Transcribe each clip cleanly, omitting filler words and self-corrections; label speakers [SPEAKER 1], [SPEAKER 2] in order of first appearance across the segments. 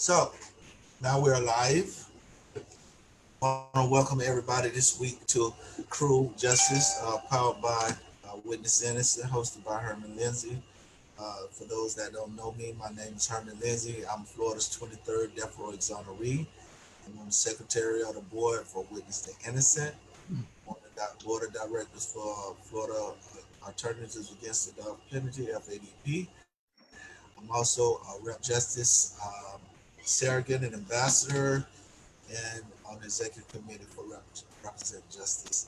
[SPEAKER 1] So now we're live. I want to welcome everybody this week to Cruel Justice, powered by Witness Innocence, hosted by Herman Lindsey. For those that don't know me, my name is Herman Lindsey. I'm Florida's 23rd Death Row Exoneree, and I'm the Secretary of the Board for Witness the Innocent, one of the Board of Directors for Florida Alternatives Against the Death Penalty, FADP. I'm also a Rep Justice Surrogate and Ambassador and on the executive committee for Represent Justice.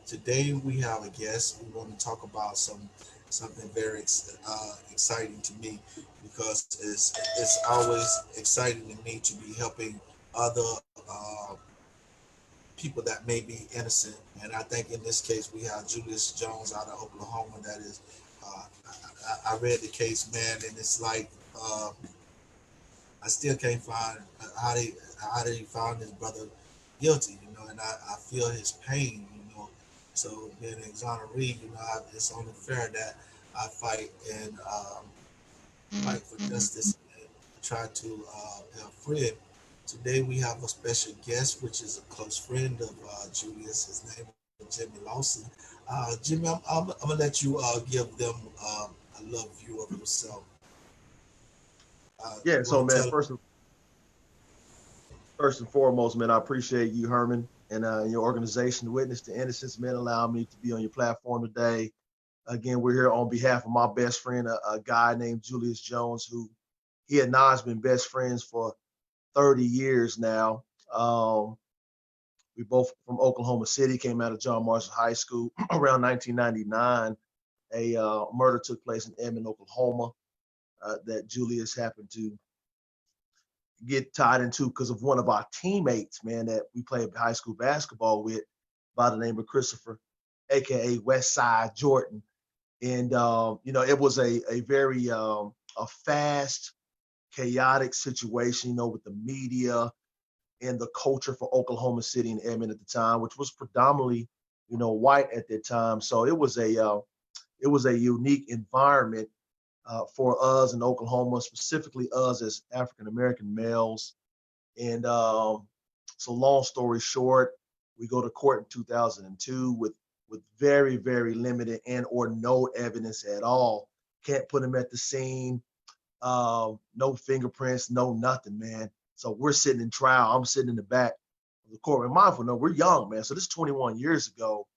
[SPEAKER 1] Today we have a guest. We want to talk about something very exciting to me because it's always exciting to me to be helping other people that may be innocent. And I think in this case we have Julius Jones out of Oklahoma. That is, I read the case, man, and it's like. I still can't find how they found his brother guilty, and I feel his pain, So being an exoneree, it's only fair that I fight and fight for justice and try to help Fred. Today we have a special guest, which is a close friend of Julius. His name is Jimmy Lawson. Jimmy, I'm gonna let you give them a little view of yourself.
[SPEAKER 2] Yeah,
[SPEAKER 1] You
[SPEAKER 2] so
[SPEAKER 1] want to
[SPEAKER 2] man,
[SPEAKER 1] tell?
[SPEAKER 2] first and foremost, man, I appreciate you, Herman, and your organization, Witness to Innocence, man, allowing me to be on your platform today. Again, we're here on behalf of my best friend, a guy named Julius Jones, who he and I has been best friends for 30 years now. We both from Oklahoma City, came out of John Marshall High School around 1999. A murder took place in Edmond, Oklahoma, that Julius happened to get tied into because of one of our teammates, man, that we played high school basketball with by the name of Christopher, aka West Side Jordan. And it was a very a fast, chaotic situation, with the media and the culture for Oklahoma City and Edmond at the time, which was predominantly, white at that time. So it was a unique environment for us in Oklahoma, specifically us as African American males. And so, long story short, we go to court in 2002 with very, very limited and or no evidence at all. Can't put him at the scene. No fingerprints, no nothing, man. So we're sitting in trial. I'm sitting in the back of the court. And mindful, no, we're young, man. So this is 21 years ago.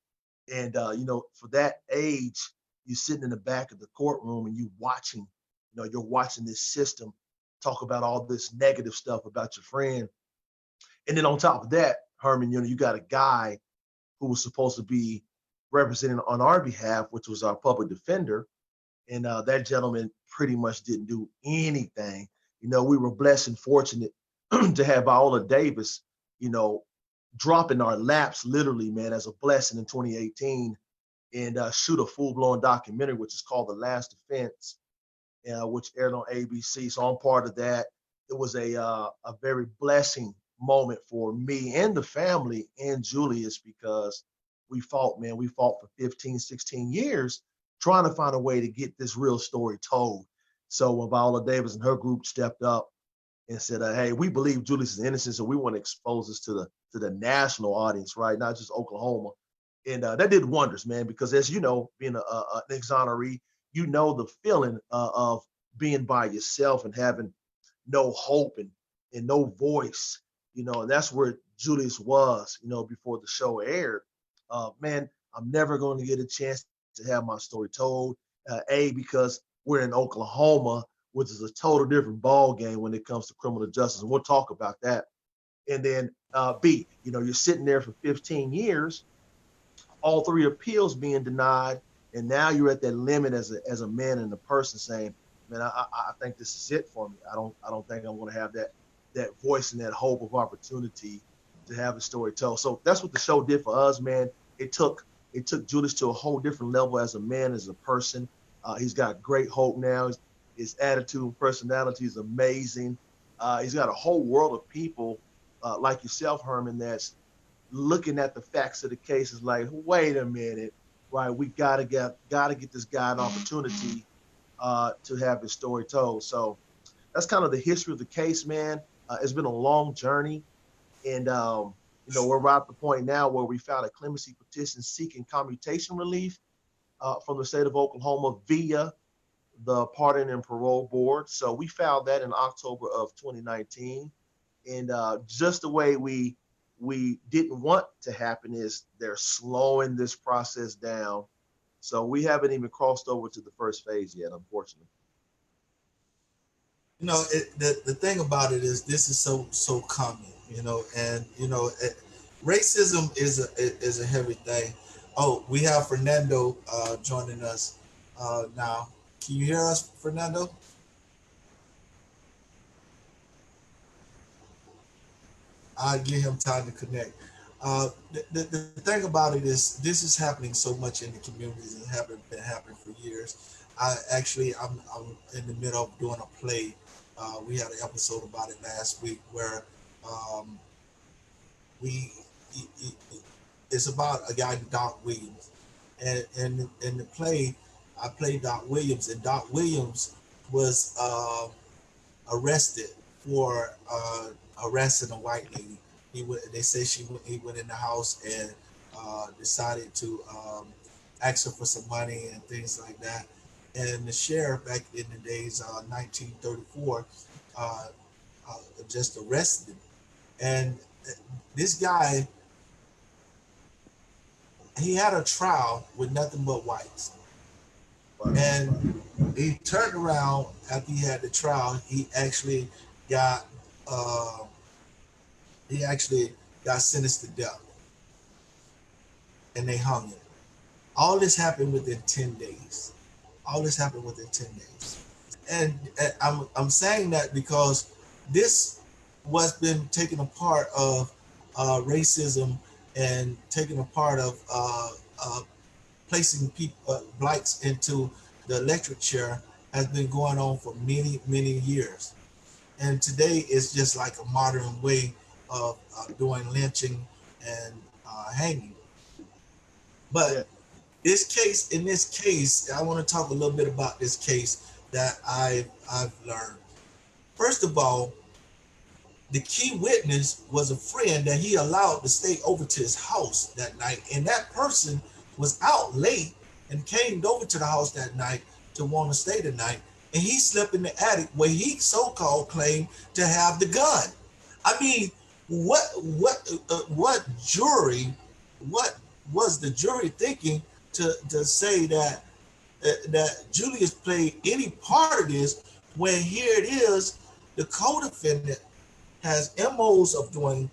[SPEAKER 2] And for that age, you're sitting in the back of the courtroom and you're watching this system talk about all this negative stuff about your friend. And then on top of that, Herman, you got a guy who was supposed to be representing on our behalf, which was our public defender. And that gentleman pretty much didn't do anything. We were blessed and fortunate to have Viola Davis, you know, drop in our laps literally, man, as a blessing in 2018 and shoot a full-blown documentary, which is called The Last Defense, which aired on ABC. So I'm part of that. It was a very blessing moment for me and the family and Julius because we fought, man. We fought for 15, 16 years trying to find a way to get this real story told. So when Viola Davis and her group stepped up and said, "Hey, we believe Julius is innocent, so we want to expose this to the national audience, right? Not just Oklahoma." And that did wonders, man. Because as you know, being an exoneree, the feeling of being by yourself and having no hope and no voice, and that's where Julius was, before the show aired. Man, I'm never going to get a chance to have my story told. Because we're in Oklahoma, which is a total different ball game when it comes to criminal justice, and we'll talk about that. And then B, you're sitting there for 15 years, all three appeals being denied, and now you're at that limit as a man and a person saying, "Man, I think this is it for me. I don't think I'm going to have that voice and that hope of opportunity to have a story told." So that's what the show did for us, man. It took Julius to a whole different level as a man, as a person. He's got great hope now. His attitude and personality is amazing. He's got a whole world of people like yourself, Herman, that's looking at the facts of the case is like, wait a minute, right? We gotta get this guy an opportunity to have his story told. So that's kind of the history of the case, man. It's been a long journey, and we're at the point now where we filed a clemency petition seeking commutation relief from the state of Oklahoma via the Pardon and Parole Board. So we filed that in October of 2019, and just the way we didn't want to happen is they're slowing this process down. So we haven't even crossed over to the first phase yet, unfortunately.
[SPEAKER 1] The thing about it is this is so common, and racism is a heavy thing. Oh, we have Fernando joining us now. Can you hear us, Fernando? I'll give him time to connect. The thing about it is this is happening so much in the communities and haven't been happening for years. I'm in the middle of doing a play. We had an episode about it last week where um, we it's about a guy named Doc Williams, and in the play I played Doc Williams, and Doc Williams was arrested for harassing a white lady. They say he went in the house and decided to ask her for some money and things like that. And the sheriff back in the days, 1934, uh, uh, just arrested him. And this guy, he had a trial with nothing but whites. And he turned around after he had the trial. Got uh, he actually got sentenced to death, and they hung him. All this happened within 10 days. All this happened within 10 days, and I'm saying that because this was been taken a part of racism and taken a part of placing people blacks into the electric chair has been going on for many years. And today it's just like a modern way of doing lynching and hanging.
[SPEAKER 2] Yeah,
[SPEAKER 1] But in this case, I want to talk a little bit about this case that I've learned. First of all, the key witness was a friend that he allowed to stay over to his house that night, and that person was out late and came over to the house that night to want to stay the night, and he slept in the attic where he so-called claimed to have the gun. I mean, what jury, what was the jury thinking to say that Julius played any part of this when here it is, the co-defendant has MOs of doing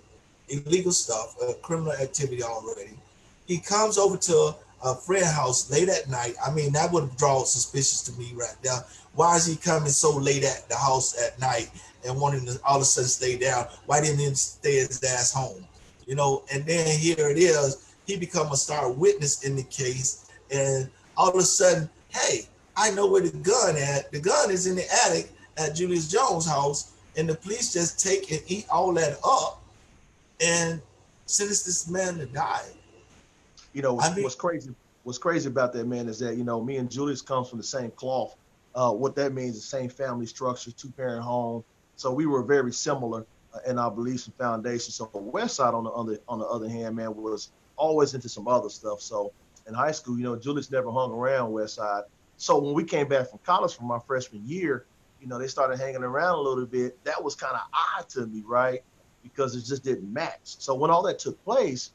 [SPEAKER 1] illegal stuff, criminal activity already. He comes over to a friend house late at night. I mean, that would have drawn suspicious to me right there. Why is he coming so late at the house at night and wanting to all of a sudden stay down? Why didn't he stay his ass home? And then here it is, he become a star witness in the case, and all of a sudden, hey, I know where the gun at. The gun is in the attic at Julius Jones' house, and the police just take and eat all that up and sentence this man to die. I mean,
[SPEAKER 2] what's crazy about that, man, is that me and Julius comes from the same cloth. What that means is same family structure, two-parent home. So we were very similar in our beliefs and foundations. So Westside, on the other hand, man, was always into some other stuff. So in high school, Julius never hung around Westside. So when we came back from college for my freshman year, they started hanging around a little bit. That was kind of odd to me, right? Because it just didn't match. So when all that took place,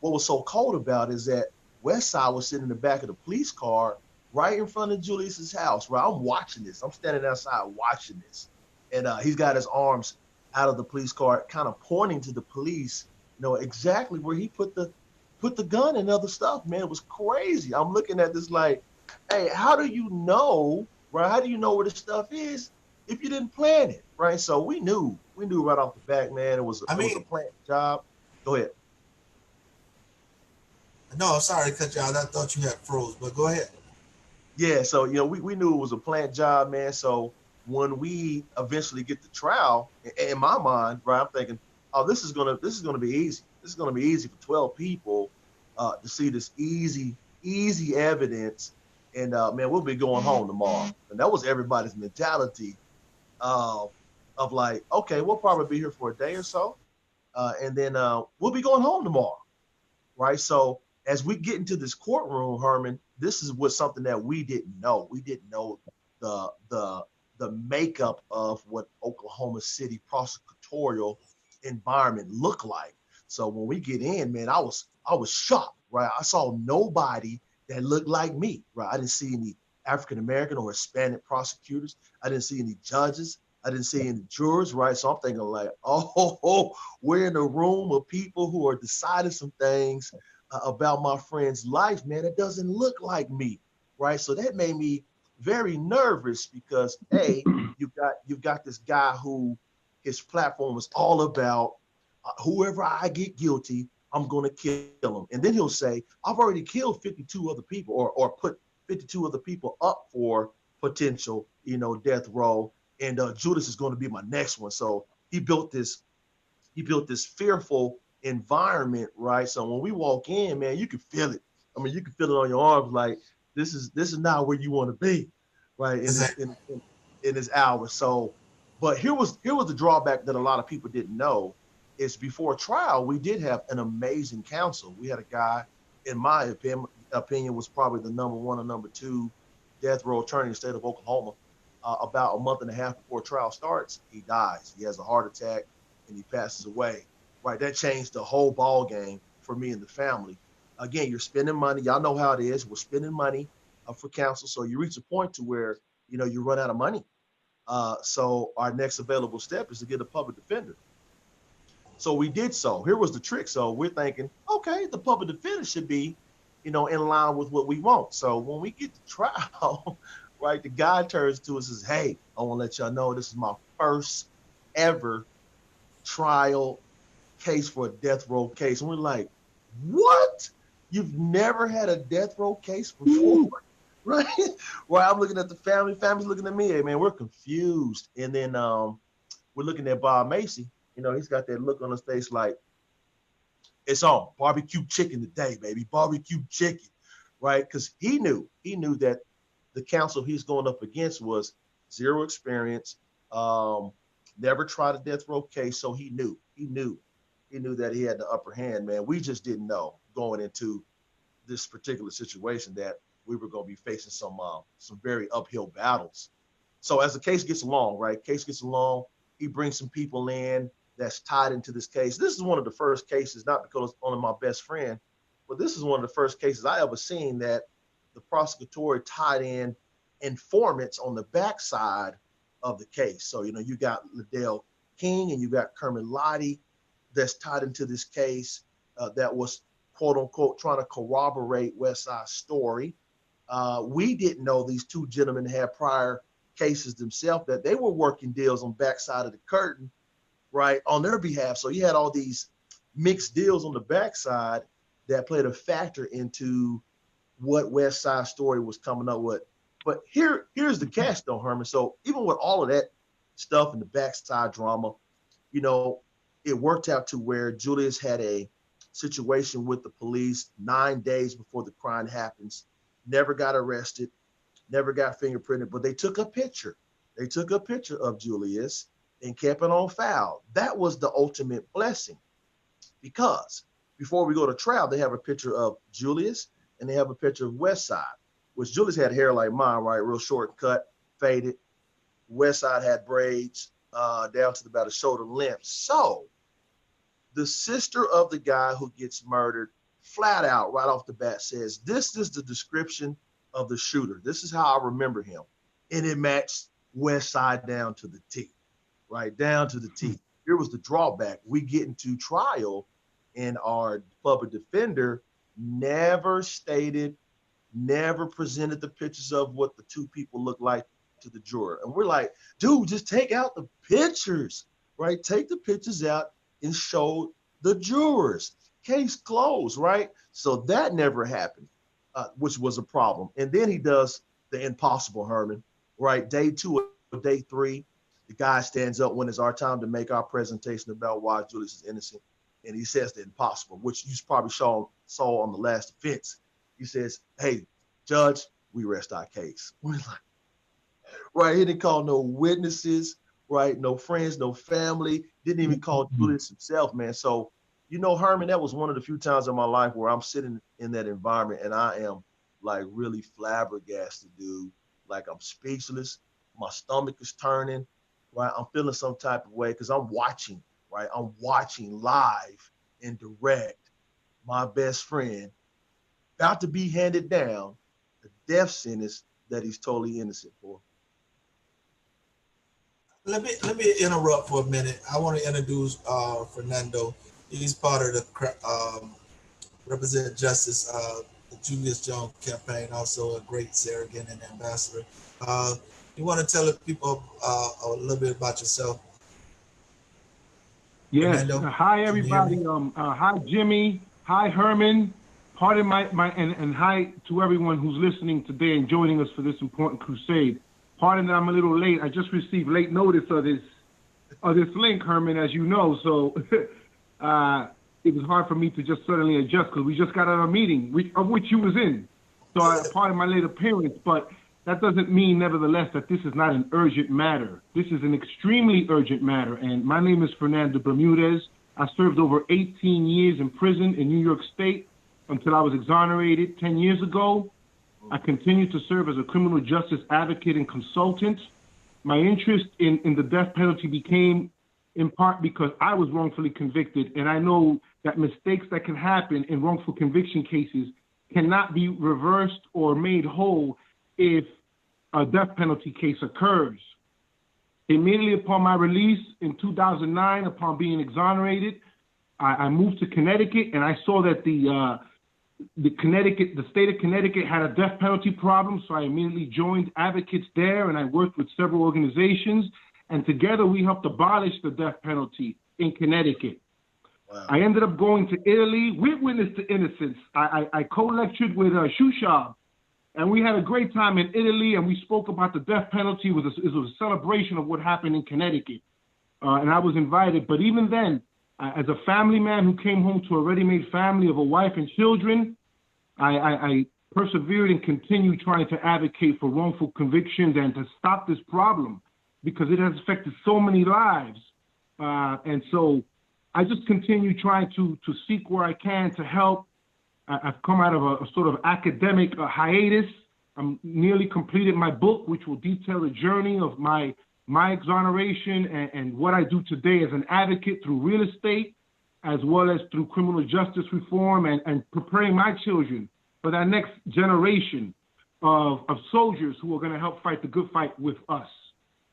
[SPEAKER 2] what was so cold about it is that Westside was sitting in the back of the police car right in front of Julius's house, where I'm watching this. I'm standing outside watching this. And he's got his arms out of the police car, kind of pointing to the police, exactly where he put the gun and other stuff, man. It was crazy. I'm looking at this like, hey, how do you know, right? How do you know where the stuff is if you didn't plan it, right? So we knew right off the bat, man. It was a planned job. Go ahead.
[SPEAKER 1] no, sorry to cut you out. I thought you had froze, but go ahead.
[SPEAKER 2] Yeah, so we knew it was a plant job, man. So when we eventually get the trial, in my mind, right, I'm thinking, oh, this is gonna be easy. This is gonna be easy for 12 people to see this easy evidence, and man, we'll be going home tomorrow. And that was everybody's mentality. uh, of like, okay, we'll probably be here for a day or so, and then we'll be going home tomorrow, right? So as we get into this courtroom, Herman, this is what something that we didn't know. We didn't know the the the makeup of what Oklahoma City prosecutorial environment looked like. So when we get in, man, I was shocked, right? I saw nobody that looked like me, right? I didn't see any African American or Hispanic prosecutors. I didn't see any judges. I didn't see any jurors, right? So I'm thinking like, oh, we're in a room of people who are deciding some things about my friend's life, man. It doesn't look like me, right? So that made me very nervous because you've got this guy who his platform was all about whoever I get guilty, I'm going to kill him. And then he'll say, I've already killed 52 other people or put 52 other people up for potential, death row. And Judas is going to be my next one. So he built this fearful environment, right? So when we walk in, man, you can feel it. I mean, you can feel it on your arms, like this is not where you want to be, right? In this
[SPEAKER 1] Exactly.
[SPEAKER 2] in this hour. So, but here was the drawback that a lot of people didn't know is before trial we did have an amazing counsel. We had a guy, in my opinion, was probably the number one or number two death row attorney in the state of Oklahoma. About a month and a half before trial starts, he dies. He has a heart attack and he passes away. Right, that changed the whole ball game for me and the family. Again, you're spending money. Y'all know how it is. We're spending money for counsel, so you reach a point to where you run out of money. So our next available step is to get a public defender. So we did so. Here was the trick. So we're thinking, okay, the public defender should be, in line with what we want. So when we get to trial, right, the guy turns to us and says, hey, I want to let y'all know this is my first ever trial case for a death row case. And we're like, what? You've never had a death row case before? Right? Well, I'm looking at the family's looking at me. Hey, man, we're confused. And then we're looking at Bob Macy. He's got that look on his face like, it's on barbecue chicken today, baby. Barbecue chicken, right? Because he knew that the counsel he's going up against was zero experience, um, never tried a death row case. So he knew that he had the upper hand, man. We just didn't know going into this particular situation that we were going to be facing some very uphill battles. So as the case gets along, right? Case gets along, he brings some people in that's tied into this case. This is one of the first cases, not because it's only my best friend, but this is one of the first cases I ever seen that the prosecutor tied in informants on the backside of the case. So, you got Liddell King and you got Kermit Lottie that's tied into this case that was quote unquote trying to corroborate West Side's story. We didn't know these two gentlemen had prior cases themselves, that they were working deals on backside of the curtain, right, on their behalf. So you had all these mixed deals on the backside that played a factor into what West Side Story was coming up with. But here's the catch though, Herman. So even with all of that stuff and the backside drama, you know, it worked out to where Julius had a situation with the police 9 days before the crime happens, never got arrested, never got fingerprinted, but they took a picture. They took a picture of Julius and kept it on file. That was the ultimate blessing, because before we go to trial, they have a picture of Julius and they have a picture of Westside, which Julius had hair like mine, right? Real short cut, faded. Westside had braids down to about a shoulder length. So the sister of the guy who gets murdered flat out right off the bat says, this is the description of the shooter. This is how I remember him. And it matched Westside down to the T, right? Down to the T. Here was the drawback. We get into trial and our public defender never stated, never presented the pictures of what the two people look like to the juror. And we're like, dude, just take out the pictures, right? Take the pictures out and show the jurors. Case closed, right? So that never happened, which was a problem. And then he does the impossible, Herman, right? Day 2 or day 3, the guy stands up when it's our time to make our presentation about why Julius is innocent. And he says the impossible, which you probably saw on the last offense. He says, hey, judge, we rest our case. We're like, right, he didn't call no witnesses. right? No friends, no family, didn't even call Julius himself, man. So, Herman, that was one of the few times in my life where I'm sitting in that environment and I am like really flabbergasted, dude. Like I'm speechless. My stomach is turning, right? I'm feeling some type of way because I'm watching, right? I'm watching live and direct my best friend about to be handed down a death sentence that he's totally innocent for.
[SPEAKER 1] Let me interrupt for a minute. I want to introduce Fernando. He's part of the Represent Justice, the Julius Jones campaign, also a great surrogate and ambassador. Uh, you want to tell the people a little bit about yourself,
[SPEAKER 3] Yes.
[SPEAKER 1] Fernando?
[SPEAKER 3] Hi,
[SPEAKER 1] Can you hear me?
[SPEAKER 3] everybody. Hi, Jimmy. Hi, Herman. Pardon and hi to everyone who's listening today and joining us for this important crusade. Pardon that I'm a little late. I just received late notice of this link, Herman, as you know. So it was hard for me to just suddenly adjust because we just got out of a meeting, of which you was in. So pardon my late appearance, but that doesn't mean, nevertheless, that this is not an urgent matter. This is an extremely urgent matter, and my name is Fernando Bermudez. I served over 18 years in prison in New York State until I was exonerated 10 years ago. I continue to serve as a criminal justice advocate and consultant. My interest in the death penalty became in part because I was wrongfully convicted, and I know that mistakes that can happen in wrongful conviction cases cannot be reversed or made whole if a death penalty case occurs. Immediately upon my release in 2009, upon being exonerated, I moved to Connecticut, and I saw that the state of Connecticut had a death penalty problem, so I immediately joined advocates there, and I worked with several organizations, and together we helped abolish the death penalty in Connecticut. Wow. I ended up going to Italy with Witness to Innocence. I co-lectured with Shushab, and we had a great time in Italy, and we spoke about the death penalty. It was a celebration of what happened in Connecticut, and I was invited. But even then, as a family man who came home to a ready-made family of a wife and children, I persevered and continued trying to advocate for wrongful convictions and to stop this problem because it has affected so many lives. And so I just continue trying to seek where I can to help. I've come out of a sort of academic hiatus. I'm nearly completed my book, which will detail the journey of my exoneration and what I do today as an advocate through real estate, as well as through criminal justice reform and preparing my children for that next generation of soldiers who are going to help fight the good fight with us.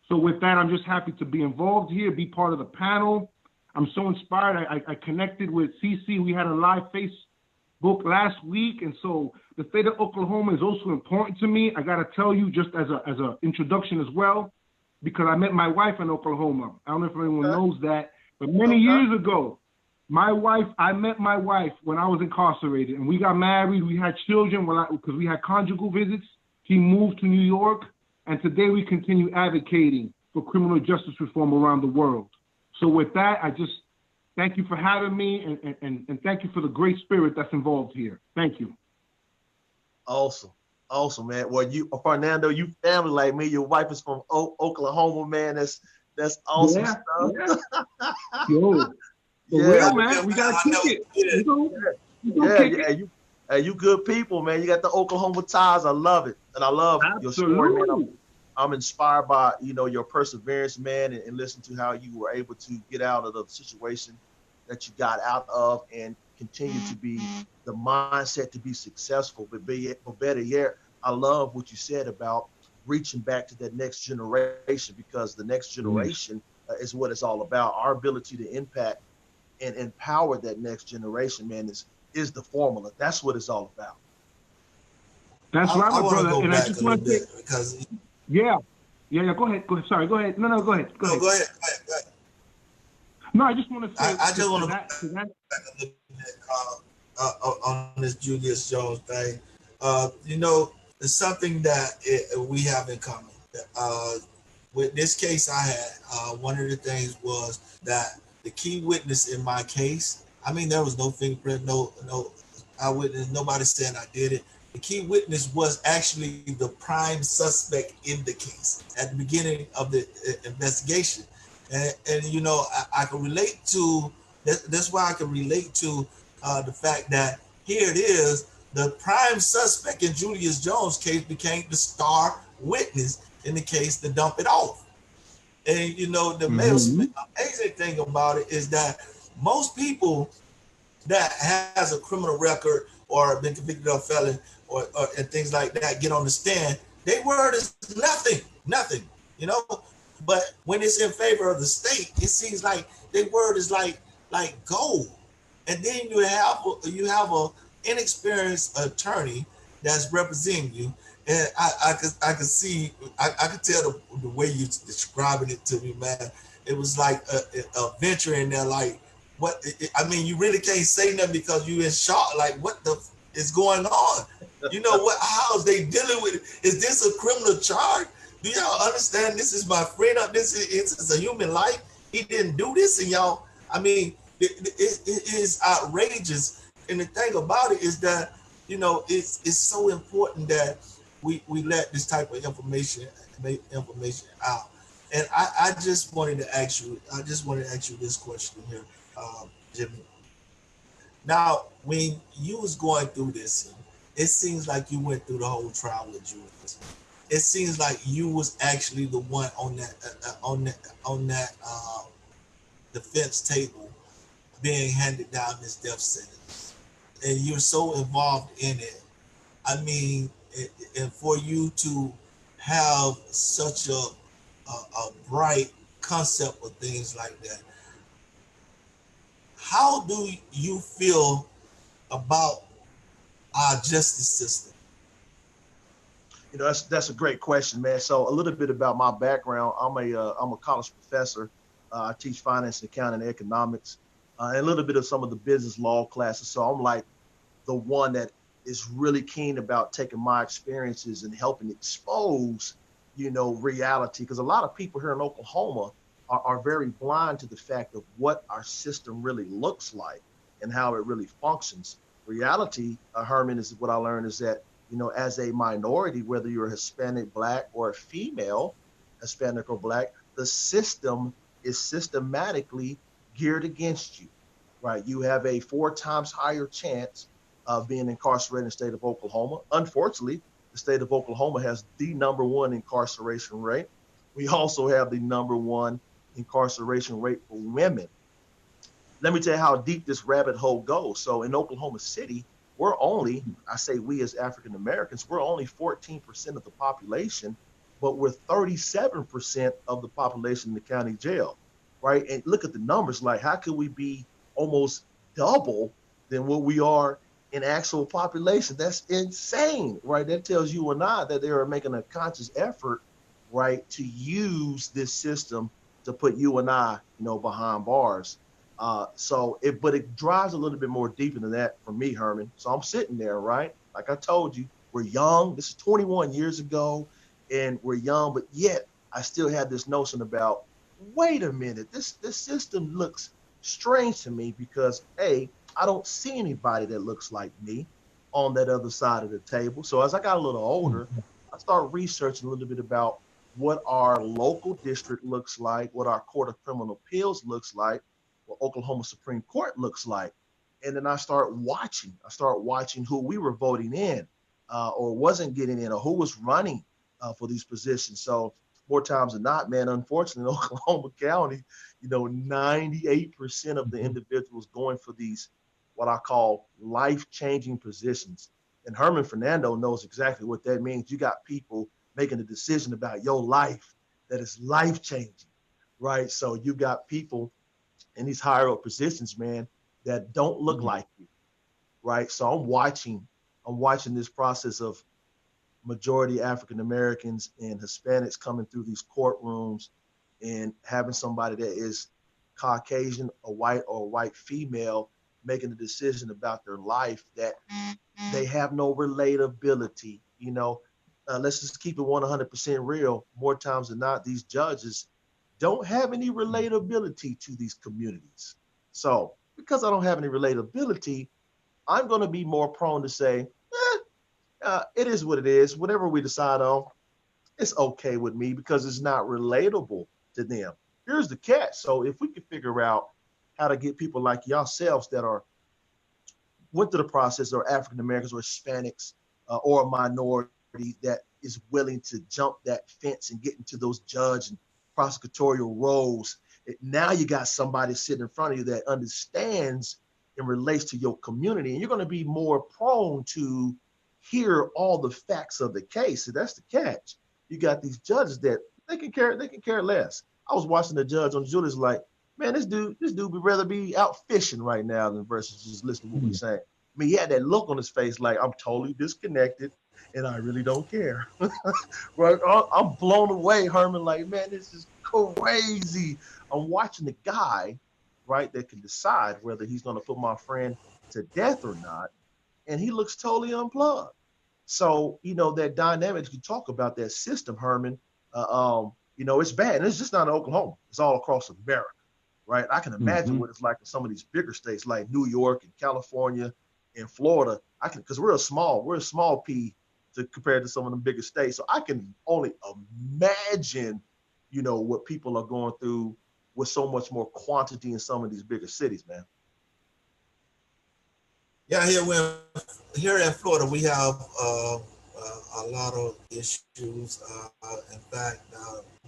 [SPEAKER 3] So with that, I'm just happy to be involved here, be part of the panel. I'm so inspired. I connected with CC. We had a live Facebook last week, and so the state of Oklahoma is also important to me. I got to tell you, just as a introduction as well, because I met my wife in Oklahoma. I don't know if anyone knows that, but many years ago, I met my wife when I was incarcerated, and we got married. We had children because we had conjugal visits. She moved to New York, and today we continue advocating for criminal justice reform around the world. So with that, I just thank you for having me, and thank you for the great spirit that's involved here. Thank you.
[SPEAKER 2] Awesome, man. Well, Fernando, you family like me. Your wife is from Oklahoma, man. That's awesome stuff.
[SPEAKER 3] Yeah. Yo. Real, man. We got to kick
[SPEAKER 2] it. You good people, man. You got the Oklahoma ties. I love it. And I love your story, man. I'm inspired by, your perseverance, man, and listen to how you were able to get out of the situation that you got out of and continue to be the mindset to be successful. But better yet, I love what you said about reaching back to that next generation, because the next generation is what it's all about. Our ability to impact and empower that next generation, man, is the formula. That's what it's all about.
[SPEAKER 3] That's right, my brother.
[SPEAKER 1] And I just want to say, because
[SPEAKER 3] yeah. Go ahead. Sorry. Go ahead. No, go ahead. Go ahead. No, I just want to say.
[SPEAKER 1] I just want to back a little bit on this Julius Jones thing. It's something that we have in common. With this case I had, one of the things was that the key witness in my case, there was no fingerprint, no eyewitness, nobody saying I did it. The key witness was actually the prime suspect in the case at the beginning of the investigation. And you know, I can relate to that's why I can relate to the fact that here it is, the prime suspect in Julius Jones' case became the star witness in the case to dump it off. And you know, the
[SPEAKER 3] Mm-hmm.
[SPEAKER 1] amazing thing about it is that most people that has a criminal record or been convicted of felon or and things like that get on the stand, their word is nothing, you know. But when it's in favor of the state, it seems like their word is like gold. And then you have a inexperienced attorney that's representing you, and I could see I could tell the way you describing it to me, man. It was like a venture in there, like what I mean, you really can't say nothing because you in shock. Like, what the is going on? You know what? How is they dealing with it? Is this a criminal charge? Do y'all understand? This is my friend. This is a human life. He didn't do this, and y'all. I mean, it is outrageous. And the thing about it is that it's so important that we let this type of information out. And I just wanted to ask you. I just wanted to ask you this question here, Jimmy. Now, when you was going through this, it seems like you went through the whole trial with Julius. It seems like you was actually the one on that defense table being handed down this death sentence, and you're so involved in it. I mean, and for you to have such a bright concept of things like that, how do you feel about our justice system?
[SPEAKER 2] You know, that's a great question, man. So a little bit about my background. I'm a college professor. I teach finance, accounting, and economics, and a little bit of some of the business law classes. So I'm like the one that is really keen about taking my experiences and helping expose, reality. Because a lot of people here in Oklahoma are very blind to the fact of what our system really looks like and how it really functions. Reality, Herman, is what I learned is that, as a minority, whether you're Hispanic, Black, or a female, Hispanic or Black, the system is systematically geared against you, right? You have a 4 times higher chance of being incarcerated in the state of Oklahoma. Unfortunately, the state of Oklahoma has the number one incarceration rate. We also have the number one incarceration rate for women. Let me tell you how deep this rabbit hole goes. So in Oklahoma City, I say we as African Americans, we're only 14% of the population, but we're 37% of the population in the county jail, right? And look at the numbers. Like, how could we be almost double than what we are in actual population? That's insane, right? That tells you and I that they are making a conscious effort, right, to use this system to put you and I, behind bars. But it drives a little bit more deeper than that for me, Herman. So I'm sitting there, right? Like I told you, we're young. This is 21 years ago, and we're young, but yet I still had this notion about, wait a minute, this system looks strange to me because I don't see anybody that looks like me on that other side of the table. So as I got a little older, I started researching a little bit about what our local district looks like, what our Court of Criminal Appeals looks like, what Oklahoma Supreme Court looks like. And then I start watching who we were voting in or wasn't getting in or who was running for these positions. So more times than not, man, unfortunately, in Oklahoma County, 98% of the individuals going for these, what I call life-changing positions. And Herman Fernando knows exactly what that means. You got people making a decision about your life that is life-changing, right? So you got people in these higher up positions, man, that don't look like you, right? So I'm watching this process of majority African Americans and Hispanics coming through these courtrooms and having somebody that is Caucasian, or a white female making a decision about their life that they have no relatability. Let's just keep it 100% real. More times than not, these judges don't have any relatability to these communities. So because I don't have any relatability, I'm going to be more prone to say, it is what it is. Whatever we decide on, it's okay with me because it's not relatable to them. here's the catch. So if we can figure out how to get people like yourselves that are went through the process, or African Americans or Hispanics or a minority that is willing to jump that fence and get into those judge and prosecutorial roles, now you got somebody sitting in front of you that understands and relates to your community, and you're going to be more prone to hear all the facts of the case. So that's the catch. You got these judges that they can care less. I was watching the judge on Julius, like, man, this dude would rather be out fishing right now than versus just listening to what we're saying. I mean, he had that look on his face like, I'm totally disconnected and I really don't care. Right? I'm blown away, Herman. Like, man, this is crazy. I'm watching the guy, right, that can decide whether he's going to put my friend to death or not, and he looks totally unplugged. So, that dynamic, you talk about that system, Herman, it's bad. And it's just not in Oklahoma. It's all across America, right? I can imagine what it's like in some of these bigger states like New York and California and Florida. Because we're a small P compared to some of the bigger states. So I can only imagine, what people are going through with so much more quantity in some of these bigger cities, man.
[SPEAKER 1] Yeah, here in Florida, we have a lot of issues. In fact,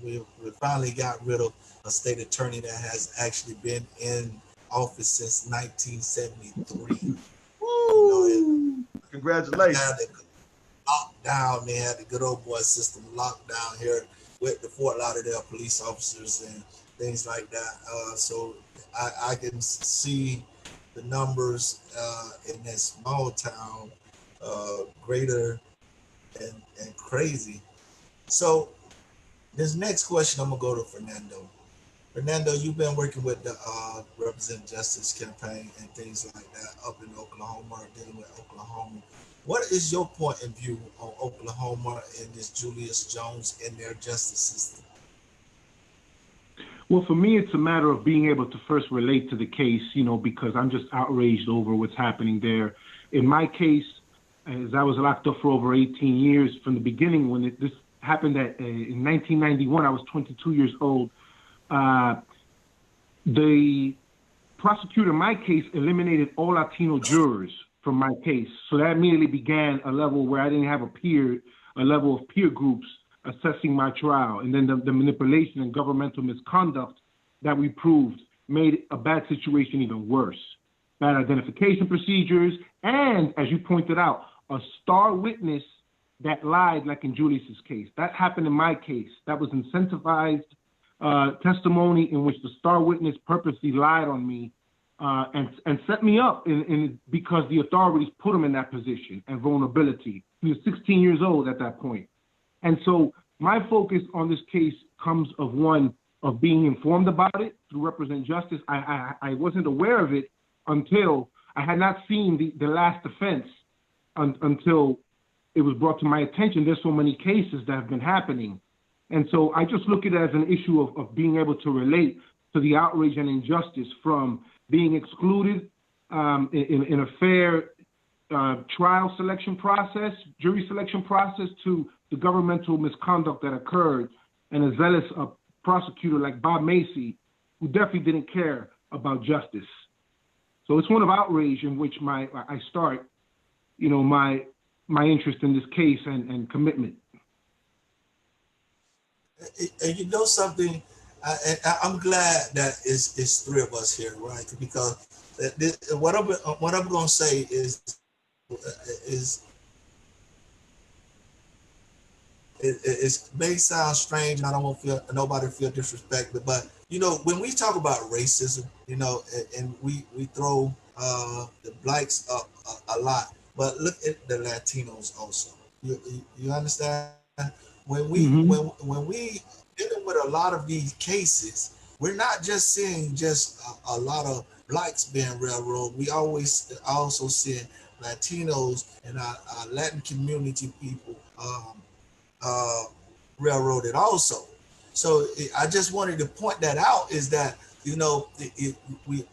[SPEAKER 1] we finally got rid of a state attorney that has actually been in office since 1973.
[SPEAKER 2] Woo! Congratulations.
[SPEAKER 1] Had the lockdown, they had the good old boy system locked down here with the Fort Lauderdale police officers and things like that. So I can see the numbers in that small town greater and crazy. So this next question, I'm gonna go to Fernando. Fernando, you've been working with the Represent Justice campaign and things like that up in Oklahoma, dealing with Oklahoma. What is your point of view on Oklahoma and this Julius Jones and their justice system?
[SPEAKER 3] Well, for me, it's a matter of being able to first relate to the case, because I'm just outraged over what's happening there. In my case, as I was locked up for over 18 years from the beginning, when this happened in 1991, I was 22 years old. The prosecutor in my case eliminated all Latino jurors from my case. So that immediately began a level where I didn't have a level of peer groups assessing my trial. And then the manipulation and governmental misconduct that we proved made a bad situation even worse. Bad identification procedures, and as you pointed out, a star witness that lied, like in Julius's case. That happened in my case. That was incentivized testimony in which the star witness purposely lied on me and set me up because the authorities put him in that position and vulnerability. He was 16 years old at that point. And so my focus on this case comes of being informed about it through Represent Justice. I wasn't aware of it until I had not seen the last offense until it was brought to my attention. There's so many cases that have been happening. And so I just look at it as an issue of being able to relate to the outrage and injustice from being excluded in a fair trial selection process, jury selection process, to the governmental misconduct that occurred, and a zealous prosecutor like Bob Macy, who definitely didn't care about justice. So it's one of outrage in which I start, my interest in this case and commitment.
[SPEAKER 1] And you know something, I'm glad that it's three of us here, right? Because what I'm going to say is it may sound strange, and I don't want nobody to feel disrespected, but when we talk about racism, and we throw the blacks up a lot, but look at the Latinos also. You understand? When we dealing with a lot of these cases, we're not just seeing a lot of blacks being railroaded. We always also seeing Latinos and our Latin community people railroaded also. So I just wanted to point that out, is that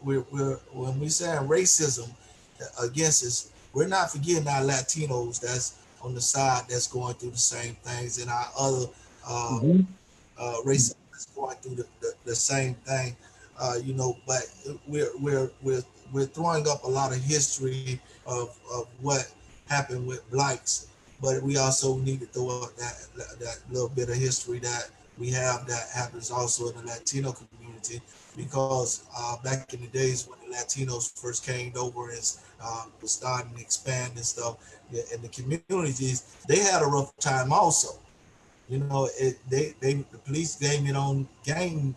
[SPEAKER 1] we're when we say racism against us, we're not forgetting our Latinos that's on the side that's going through the same things, and our other races is going through the same thing, you know. But we're throwing up a lot of history of what happened with blacks, but we also need to throw up that little bit of history that we have that happens also in the Latino community, because back in the days when the Latinos first came over and was starting to expand and stuff, in the communities, they had a rough time also. You know, the police game it on gang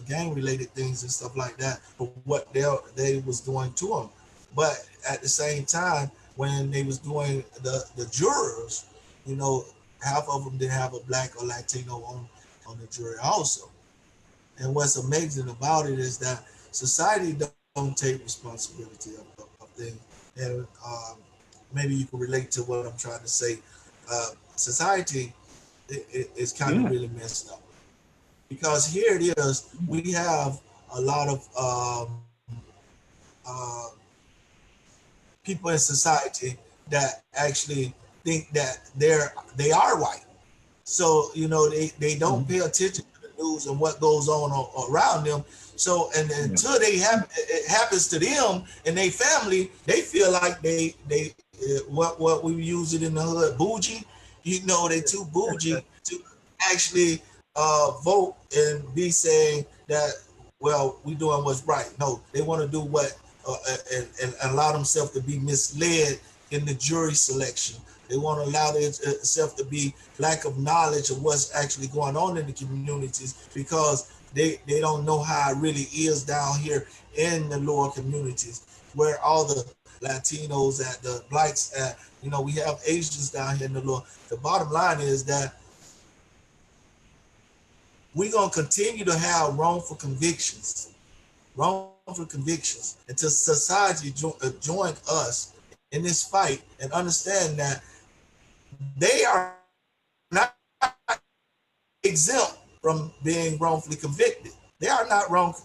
[SPEAKER 1] related things and stuff like that for what they was doing to them. But at the same time, when they was doing the jurors, you know, half of them didn't have a black or Latino on the jury also. And what's amazing about it is that society don't take responsibility of things. And maybe you can relate to what I'm trying to say. Society is kind of really messed up, because here it is, we have a lot of uh, people in society that actually think that they are white. So, you know, they don't pay attention to the news and what goes on around them. So, and until it happens to them and their family, they feel like they what we use it in the hood, bougie. You know, they too bougie to actually vote and be saying that, well, we doing what's right. No, they want to do what and allow themselves to be misled in the jury selection. They want to allow themselves to be lack of knowledge of what's actually going on in the communities, because they don't know how it really is down here in the lower communities, where all the Latinos at, the blacks at, you know, we have Asians down here in the lower. The bottom line is that we're going to continue to have wrongful convictions until society join us in this fight and understand that they are not exempt from being wrongfully convicted. They are not wrong.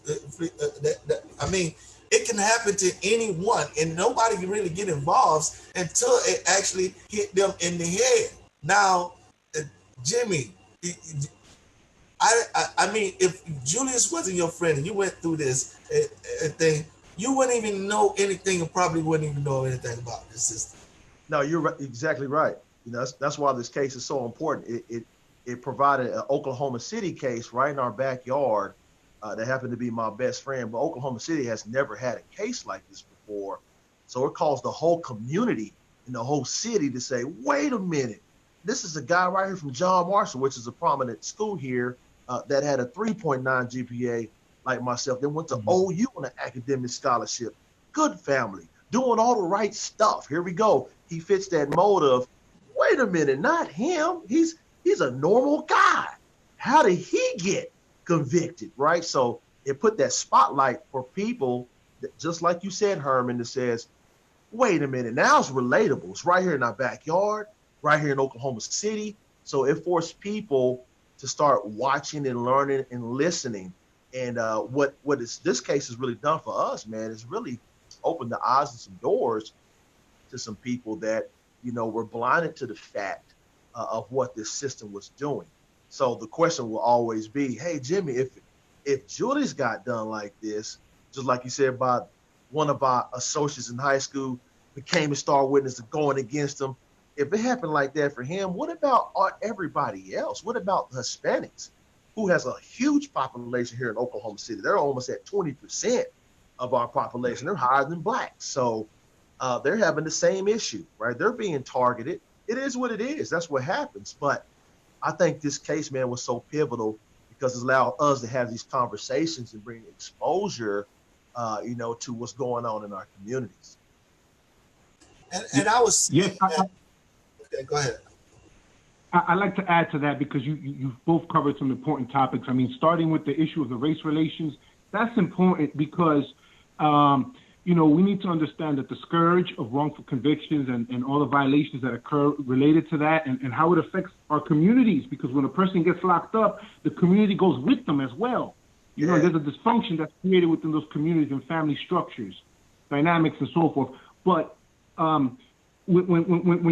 [SPEAKER 1] I mean, it can happen to anyone, and nobody can really get involved until it actually hit them in the head. Now, Jimmy, I mean, if Julius wasn't your friend and you went through this thing, you wouldn't even know anything, and probably wouldn't even know anything about this system.
[SPEAKER 2] No, you're right, exactly right. You know, that's why this case is so important. It provided an Oklahoma City case right in our backyard that happened to be my best friend. But Oklahoma City has never had a case like this before. So it caused the whole community and the whole city to say, wait a minute, this is a guy right here from John Marshall, which is a prominent school here, that had a 3.9 GPA like myself. Then went to OU on an academic scholarship. Good family, doing all the right stuff. Here we go. He fits that mold of, wait a minute, not him. He's a normal guy. How did he get convicted, right? So it put that spotlight for people that, just like you said, Herman, that says, wait a minute, now it's relatable. It's right here in our backyard, right here in Oklahoma City. So it forced people to start watching and learning and listening. And what this case has really done for us, man, is really opened the eyes and some doors to some people that, you know, were blinded to the fact of what this system was doing. So the question will always be, hey, Jimmy, if Julius got done like this, just like you said about one of our associates in high school became a star witness going against him, if it happened like that for him, what about everybody else? What about the Hispanics, who has a huge population here in Oklahoma City? They're almost at 20% of our population. They're higher than blacks. So they're having the same issue, right? They're being targeted. It is what it is. That's what happens. But I think this case, man, was so pivotal because it allowed us to have these conversations and bring exposure, you know, to what's going on in our communities.
[SPEAKER 1] And I was
[SPEAKER 3] yes.
[SPEAKER 1] Okay, go ahead.
[SPEAKER 3] I'd like to add to that because you both covered some important topics. I mean, starting with the issue of the race relations, that's important because, you know, we need to understand that the scourge of wrongful convictions and all the violations that occur related to that and how it affects our communities, because when a person gets locked up, the community goes with them as well. You know, there's a dysfunction that's created within those communities and family structures, dynamics, and so forth. But when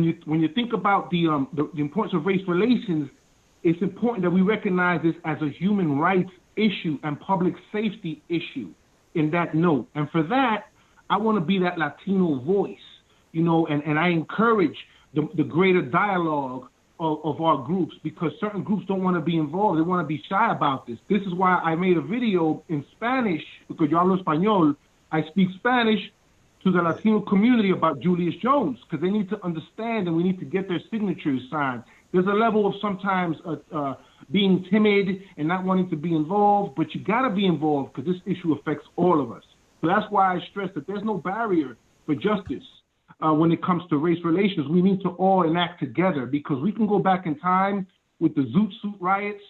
[SPEAKER 3] you think about the importance of race relations, it's important that we recognize this as a human rights issue and public safety issue in that note. And for that, I want to be that Latino voice, you know, and I encourage the greater dialogue of our groups, because certain groups don't want to be involved. They want to be shy about this. This is why I made a video in Spanish, because yo hablo español. I speak Spanish to the Latino community about Julius Jones, because they need to understand and we need to get their signatures signed. There's a level of sometimes being timid and not wanting to be involved, but you got to be involved because this issue affects all of us. So that's why I stress that there's no barrier for justice when it comes to race relations. We need to all enact together, because we can go back in time with the Zoot Suit riots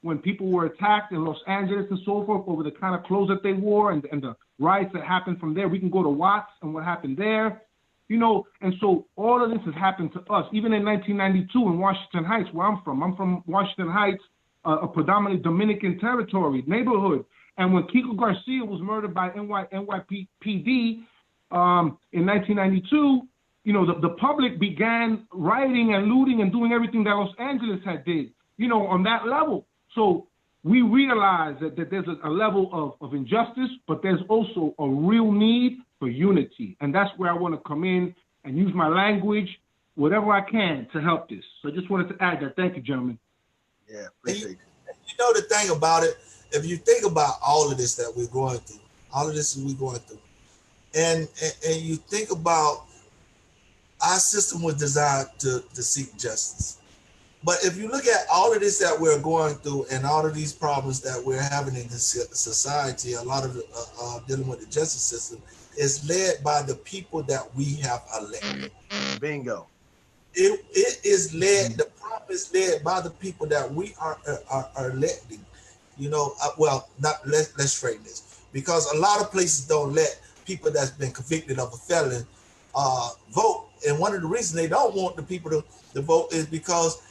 [SPEAKER 3] when people were attacked in Los Angeles and so forth over the kind of clothes that they wore and the riots that happened from there. We can go to Watts and what happened there. You know, and so all of this has happened to us. Even in 1992 in Washington Heights, where I'm from Washington Heights, a predominantly Dominican territory, neighborhood. And when Kiko Garcia was murdered by NYPD in 1992, you know, the public began rioting and looting and doing everything that Los Angeles had did, you know, on that level. So we realize that there's a level of injustice, but there's also a real need for unity. And that's where I want to come in and use my language, whatever I can, to help this. So I just wanted to add that. Thank you, gentlemen.
[SPEAKER 2] Yeah, appreciate it.
[SPEAKER 1] You know, the thing about it, if you think about all of this that we're going through, and you think about our system was designed to seek justice. But if you look at all of this that we're going through and all of these problems that we're having in this society, a lot of dealing with the justice system is led by the people that we have elected.
[SPEAKER 2] Bingo.
[SPEAKER 1] It is led, the problem is led by the people that we are electing. You know, let's frame this, because a lot of places don't let people that's been convicted of a felony vote. And one of the reasons they don't want the people to vote is because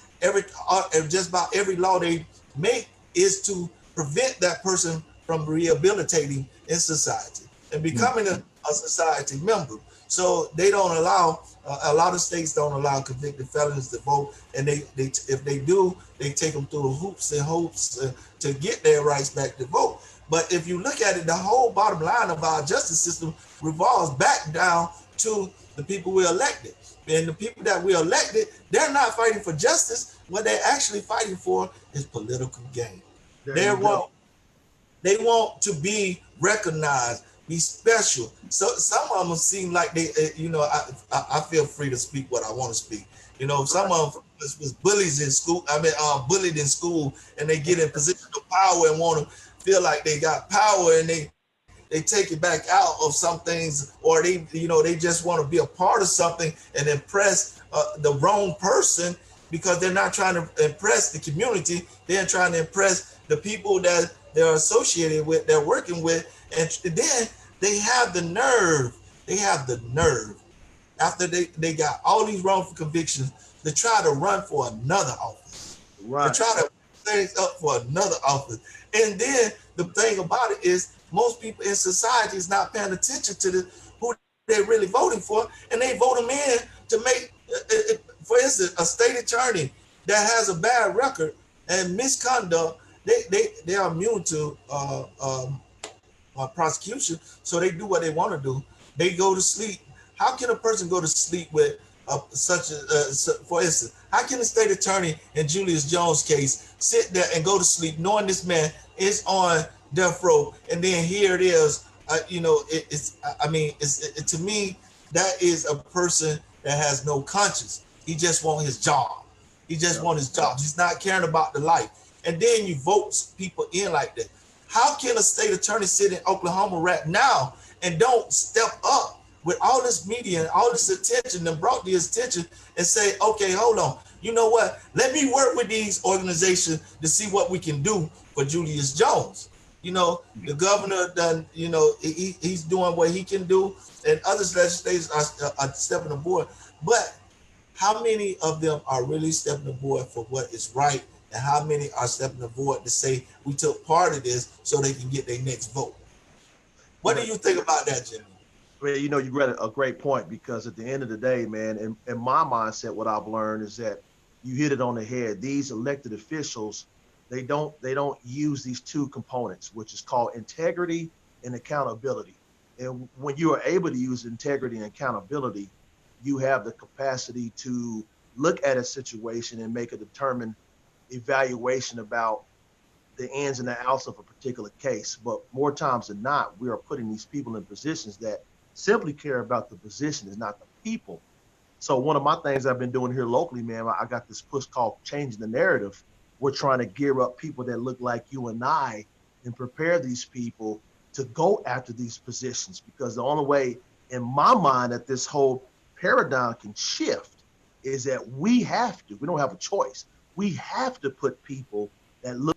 [SPEAKER 1] just about every law they make is to prevent that person from rehabilitating in society and becoming a society member. So they don't allow, a lot of states don't allow convicted felons to vote, and if they do, they take them through hoops and hopes to get their rights back to vote. But if you look at it, the whole bottom line of our justice system revolves back down to the people we elected. And the people that we elected, they're not fighting for justice. What they're actually fighting for is political gain. They want to be recognized, be special. So some of them seem like they, you know, I feel free to speak what I want to speak. You know, some of them was bullies in school. Bullied in school, and they get in position of power and want to feel like they got power, and they take it back out of some things, or they just want to be a part of something and impress the wrong person, because they're not trying to impress the community. They're trying to impress the people that they're associated with, they're working with. And then they have the nerve, after they got all these wrongful convictions, to try to run for another office.
[SPEAKER 2] Right.
[SPEAKER 1] To try to put things up for another office. And then the thing about it is, most people in society is not paying attention to who they're really voting for, and they vote them in to make, for instance, a state attorney that has a bad record and misconduct. They are immune to prosecution, so they do what they want to do. They go to sleep. How can a person go to sleep with for instance, how can the state attorney in Julius Jones' case sit there and go to sleep knowing this man is on death row, and then here it is? To me, that is a person that has no conscience. He just wants his job. He's not caring about the life. And then you vote people in like that. How can a state attorney sit in Oklahoma right now and don't step up with all this media and all this attention and brought this attention and say, okay, hold on. You know what? Let me work with these organizations to see what we can do for Julius Jones. You know, the governor done, you know, he's doing what he can do, and other legislators are stepping aboard. But how many of them are really stepping aboard for what is right, and how many are stepping aboard to say we took part of this so they can get their next vote? What do you think about that, Jimmy?
[SPEAKER 2] Well, you know, you read a great point, because at the end of the day, man, in my mindset, what I've learned is that you hit it on the head. These elected officials, they don't use these two components, which is called integrity and accountability. And when you are able to use integrity and accountability, you have the capacity to look at a situation and make a determined evaluation about the ins and the outs of a particular case. But more times than not, we are putting these people in positions that simply care about the position, is not the people. So one of my things I've been doing here locally, man, I got this push called Changing the Narrative. We're trying to gear up people that look like you and I and prepare these people to go after these positions, because the only way in my mind that this whole paradigm can shift is that we don't have a choice. We have to put people that look.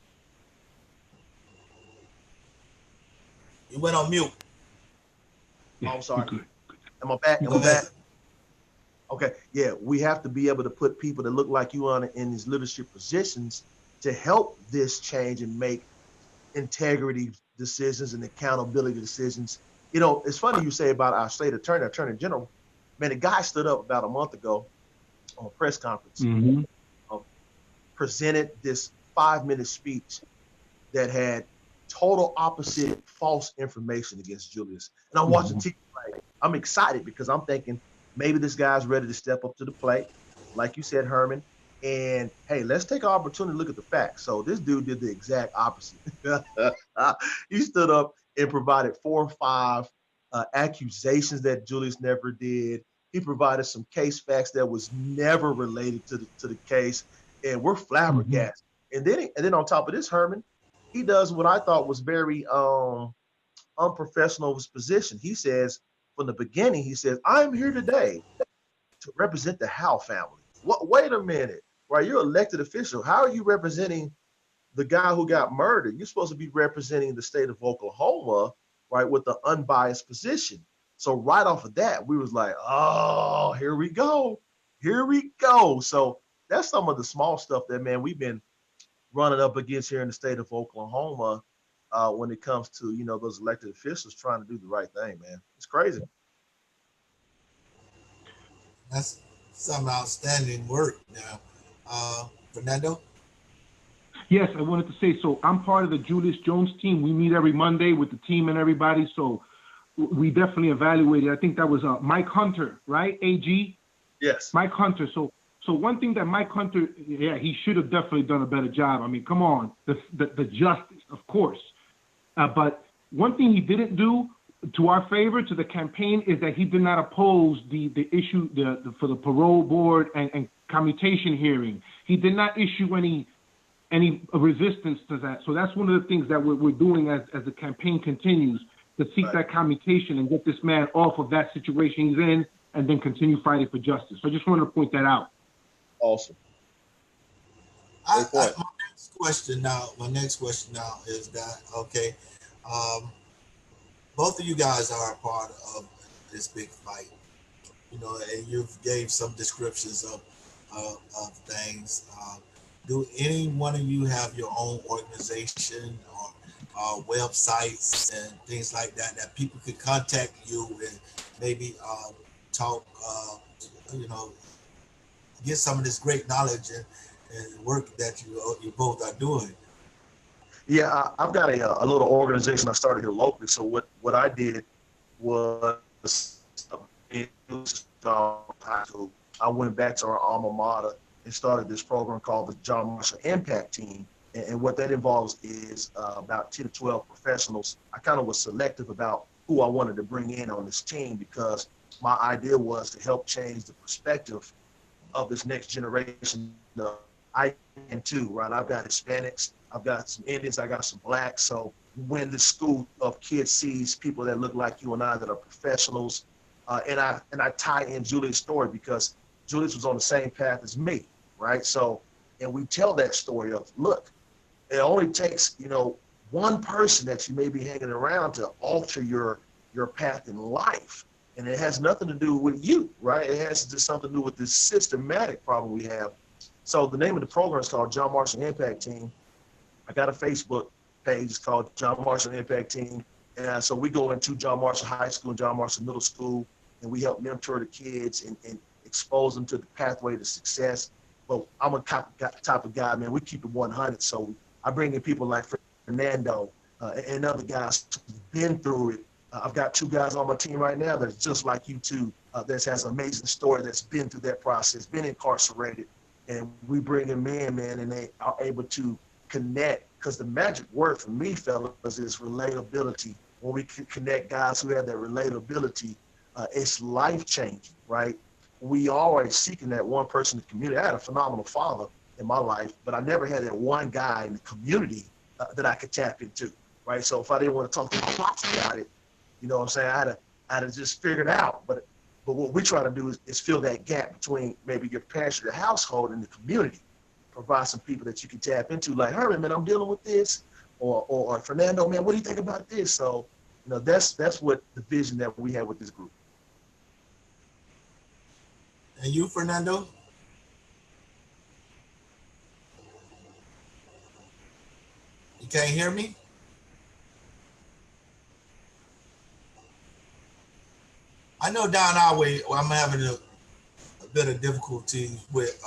[SPEAKER 1] You went on mute.
[SPEAKER 2] Oh, I'm sorry.
[SPEAKER 3] Good.
[SPEAKER 2] Am I back?
[SPEAKER 1] Go ahead.
[SPEAKER 2] Okay. Yeah, we have to be able to put people that look like you on in these leadership positions to help this change and make integrity decisions and accountability decisions. You know, it's funny you say about our state attorney general. Man, a guy stood up about a month ago on a press conference, presented this 5-minute speech that had total opposite false information against Julius. And I'm watching TV, like, I'm excited because I'm thinking maybe this guy's ready to step up to the plate, like you said, Herman. And hey, let's take an opportunity to look at the facts. So this dude did the exact opposite. He stood up and provided 4 or 5 accusations that Julius never did. He provided some case facts that was never related to the case, and we're flabbergasted. And then on top of this, Herman, he does what I thought was very unprofessional of his position. He says from the beginning, he says, "I'm here today to represent the Howe family." What? Wait a minute, right? You're an elected official. How are you representing the guy who got murdered? You're supposed to be representing the state of Oklahoma, right, with the unbiased position. So right off of that, we was like, oh, here we go. So that's some of the small stuff that, man, we've been running up against here in the state of Oklahoma when it comes to, you know, those elected officials trying to do the right thing, man. It's crazy.
[SPEAKER 1] That's some outstanding work now. Fernando?
[SPEAKER 3] Yes, I wanted to say, so I'm part of the Julius Jones team. We meet every Monday with the team and everybody. So we definitely evaluated. I think that was Mike Hunter, right? AG?
[SPEAKER 2] Yes.
[SPEAKER 3] Mike Hunter. So one thing that Mike Hunter, yeah, he should have definitely done a better job. I mean, come on, the justice, of course. But one thing he didn't do to our favor, to the campaign, is that he did not oppose the issue for the parole board and commutation hearing. He did not issue any resistance to that. So that's one of the things that we're doing as the campaign continues, to seek that commutation and get this man off of that situation he's in, and then continue fighting for justice. So I just wanted to point that out.
[SPEAKER 2] Awesome.
[SPEAKER 1] My next question now is that, okay, both of you guys are a part of this big fight, you know, and you've gave some descriptions of things. Do any one of you have your own organization or websites and things like that people could contact you and maybe talk, you know, get some of this great knowledge and work that you both are doing?
[SPEAKER 2] Yeah, I've got a little organization I started here locally. So what I did was I went back to our alma mater and started this program called the John Marshall Impact Team. And what that involves is about 10 to 12 professionals. I kind of was selective about who I wanted to bring in on this team because my idea was to help change the perspective of this next generation. I am too, right? I've got Hispanics, I've got some Indians, I got some Blacks. So when the school of kids sees people that look like you and I that are professionals, and I tie in Julius' story because Julius was on the same path as me, right? So, and we tell that story of, look, it only takes, you know, one person that you may be hanging around to alter your path in life. And it has nothing to do with you, right? It has just something to do with this systematic problem we have. So the name of the program is called John Marshall Impact Team. I got a Facebook page. It's called John Marshall Impact Team. And so we go into John Marshall High School and John Marshall Middle School, and we help mentor the kids and expose them to the pathway to success. but I'm a type of guy, man. We keep it 100. So I bring in people like Fernando and other guys who've been through it. I've got 2 guys on my team right now that's just like you two, that has an amazing story, that's been through that process, been incarcerated. And we bring them in, man, and they are able to connect. Because the magic word for me, fellas, is relatability. When we can connect guys who have that relatability, it's life-changing, right? We always seeking that one person in the community. I had a phenomenal father in my life, but I never had that one guy in the community that I could tap into, right? So if I didn't want to talk to my pops about it, you know what I'm saying, I had to just figure it out. But what we try to do is fill that gap between maybe your parents or your household and the community. Provide some people that you can tap into, like, Herman, man, I'm dealing with this, or Fernando, man, what do you think about this? So, you know, that's what the vision that we have with this group.
[SPEAKER 1] And you, Fernando? You can't hear me? I know down our way, I'm having a bit of difficulty with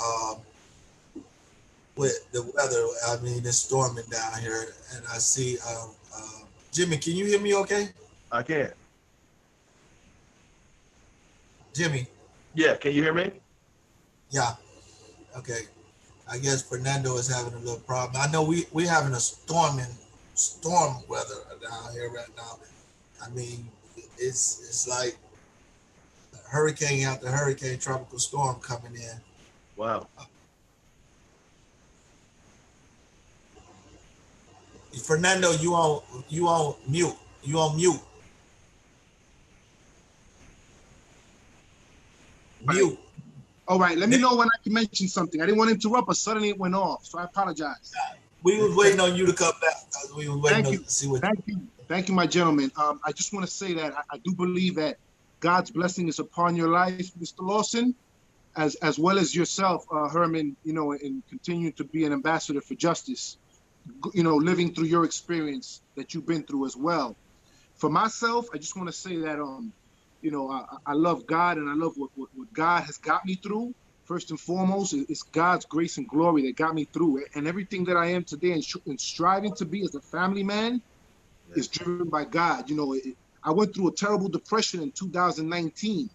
[SPEAKER 1] the weather. I mean, it's storming down here, and I see Jimmy. Can you hear me? Okay,
[SPEAKER 2] I can.
[SPEAKER 1] Jimmy.
[SPEAKER 2] Yeah, can you hear me?
[SPEAKER 1] Yeah. Okay. I guess Fernando is having a little problem. I know we having a storm weather down here right now. I mean, it's like hurricane after hurricane, tropical storm coming in.
[SPEAKER 2] Wow.
[SPEAKER 1] Fernando, you on mute. You on mute. Mute.
[SPEAKER 3] All right, let me know when I can mention something. I didn't want to interrupt, but suddenly it went off, so I apologize.
[SPEAKER 1] We was waiting on you to come back. We was waiting to see what.
[SPEAKER 3] Thank you, my gentleman. I just want to say that I do believe that God's blessing is upon your life, Mr. Lawson, as well as yourself, Herman. You know, and continue to be an ambassador for justice. You know, living through your experience that you've been through as well. For myself, I just want to say that you know, I love God, and I love what God has got me through. First and foremost, it's God's grace and glory that got me through it. And everything that I am today and striving to be as a family man is driven by God. You know, I went through a terrible depression in 2019,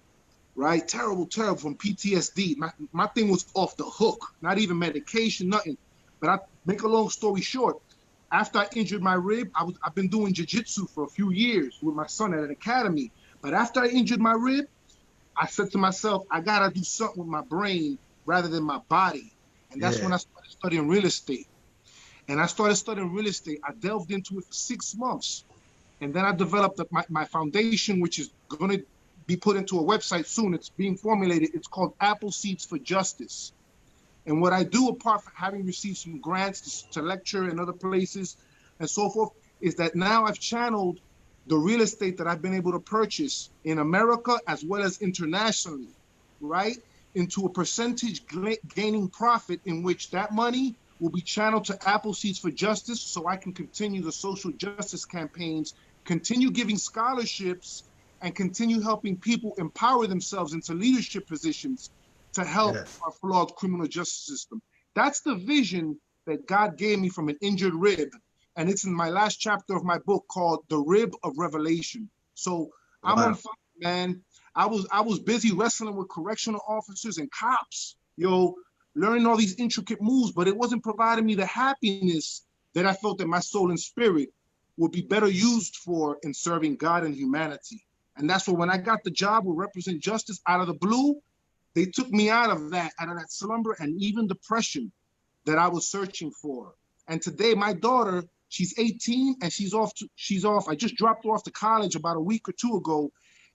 [SPEAKER 3] right? Terrible from PTSD. My thing was off the hook, not even medication, nothing. But I make a long story short, after I injured my rib, I've been doing jiu-jitsu for a few years with my son at an academy. But after I injured my rib, I said to myself, I got to do something with my brain rather than my body. And that's when I started studying real estate. And I started studying real estate. I delved into it for 6 months. And then I developed my foundation, which is going to be put into a website soon. It's being formulated. It's called Apple Seeds for Justice. And what I do, apart from having received some grants to lecture in other places and so forth, is that now I've channeled the real estate that I've been able to purchase in America as well as internationally, right, into a percentage gaining profit in which that money will be channeled to Apple Seeds for Justice, so I can continue the social justice campaigns, continue giving scholarships, and continue helping people empower themselves into leadership positions to help our flawed criminal justice system. That's the vision that God gave me from an injured rib. And it's in my last chapter of my book called The Rib of Revelation. So I'm on fire, man. I was busy wrestling with correctional officers and cops, learning all these intricate moves, but it wasn't providing me the happiness that I felt that my soul and spirit would be better used for in serving God and humanity. And that's when I got the job with Represent Justice out of the blue, they took me out of that slumber and even depression that I was searching for. And today my daughter, she's 18 and she's off. I just dropped her off to college about a week or two ago,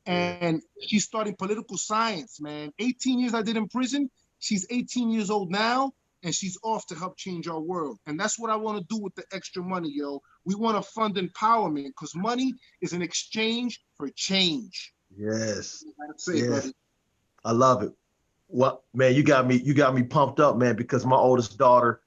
[SPEAKER 3] and she's studying political science, man. 18 years I did in prison. She's 18 years old now, and she's off to help change our world. And that's what I want to do with the extra money, yo. We want to fund empowerment because money is an exchange for change.
[SPEAKER 2] Yes.
[SPEAKER 3] Buddy.
[SPEAKER 2] I love it. Well, man, you got me pumped up, man, because my oldest daughter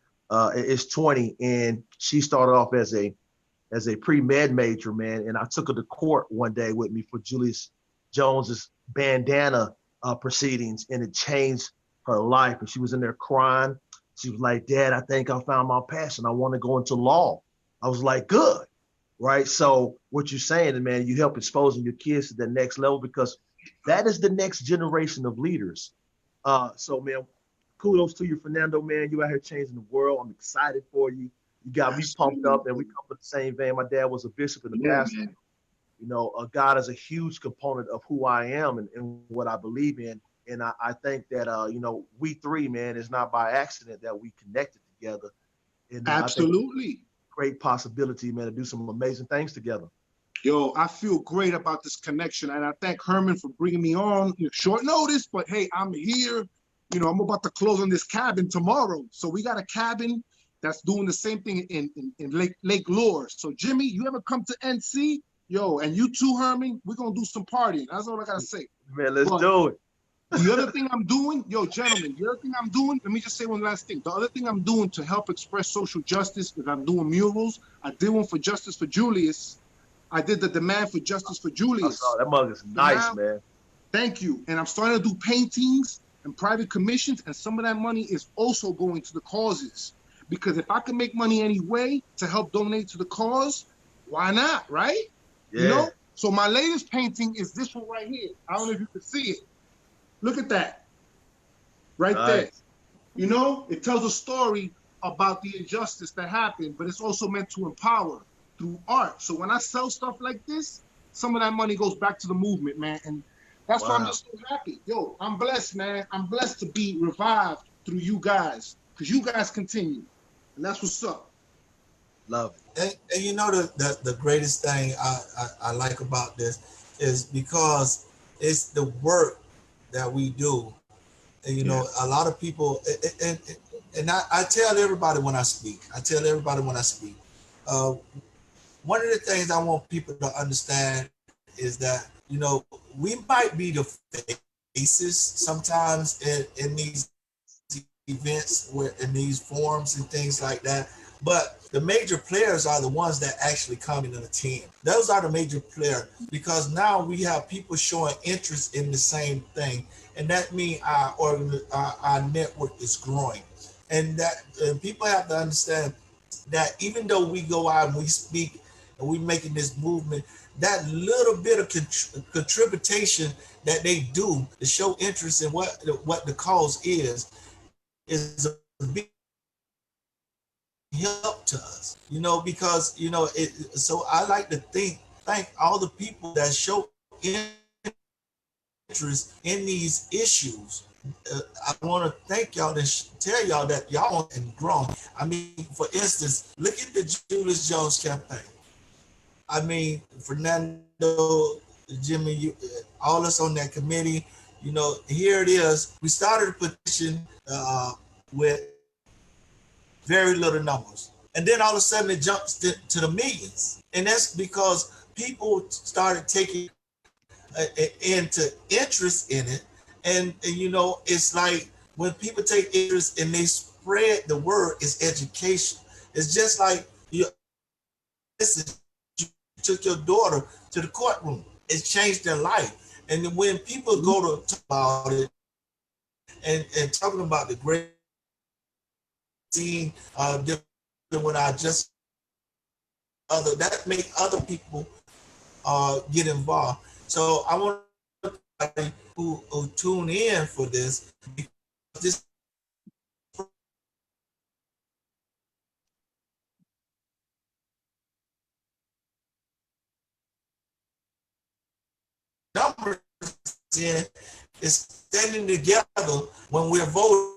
[SPEAKER 2] is 20 and she started off as a pre-med major, man. And I took her to court one day with me for Julius Jones's bandana proceedings, and it changed her life, and she was in there crying. She was like, Dad, I think I found my passion. I want to go into law. I was like, good, right? So what you're saying, man, you help exposing your kids to the next level, because that is the next generation of leaders. So, man, kudos to you, Fernando, man. You out here changing the world. I'm excited for you. You got me pumped up, and we come from the same vein. My dad was a bishop and a pastor.
[SPEAKER 3] Man.
[SPEAKER 2] You know, God is a huge component of who I am and what I believe in. And I think that, you know, we three, man, is not by accident that we connected together. And I think
[SPEAKER 3] Absolutely.
[SPEAKER 2] great possibility, man, to do some amazing things together.
[SPEAKER 3] Yo, I feel great about this connection, and I thank Herman for bringing me on short notice. But hey, I'm here. You know, I'm about to close on this cabin tomorrow. So we got a cabin that's doing the same thing in Lake Lure. So Jimmy, you ever come to NC? Yo, and you too, Herman, we're gonna do some partying. That's all I gotta say.
[SPEAKER 2] Man, let's do it.
[SPEAKER 3] The other thing I'm doing, yo, gentlemen, the other thing I'm doing, let me just say one last thing. The other thing I'm doing to help express social justice is I'm doing murals. I did one for Justice for Julius. I did the demand for justice for Julius.
[SPEAKER 2] Oh, that mug is nice, man.
[SPEAKER 3] Thank you. And I'm starting to do paintings and private commissions, and some of that money is also going to the causes. Because if I can make money anyway to help donate to the cause, why not, right?
[SPEAKER 2] Yeah.
[SPEAKER 3] You know? So my latest painting is this one right here. I don't know if you can see it. Look at that. Right there. You know, it tells a story about the injustice that happened, but it's also meant to empower through art. So when I sell stuff like this, some of that money goes back to the movement, man. And that's why I'm just so happy. Yo, I'm blessed, man. I'm blessed to be revived through you guys, because you guys continue. And that's what's up.
[SPEAKER 2] Love it.
[SPEAKER 1] And you know, the greatest thing I like about this is because it's the work that we do. And, you know, a lot of people, and I tell everybody when I speak, one of the things I want people to understand is that, you know, we might be the faces sometimes in these events, where in these forums and things like that, but the major players are the ones that actually come in and attend. Those are the major players, because now we have people showing interest in the same thing, and that means our network is growing. And that people have to understand that even though we go out and we speak and we making this movement, that little bit of contribution that they do to show interest in what the cause is a big help to us, you know, because, you know, so I like to thank all the people that show interest in these issues. I want to thank y'all and tell y'all that y'all have grown. I mean, for instance, look at the Julius Jones campaign. I mean, Fernando, Jimmy, all us on that committee, you know, here it is. We started a petition with very little numbers. And then all of a sudden it jumps to the millions. And that's because people started taking into interest in it. And, you know, it's like when people take interest and they spread the word, it's education. It's just like you took your daughter to the courtroom. It changed their life. And when people go to talk about it and talking about the great scene, when I just that make other people get involved. So I want everybody who tune in for this, because this numbers in is standing together when we're voting.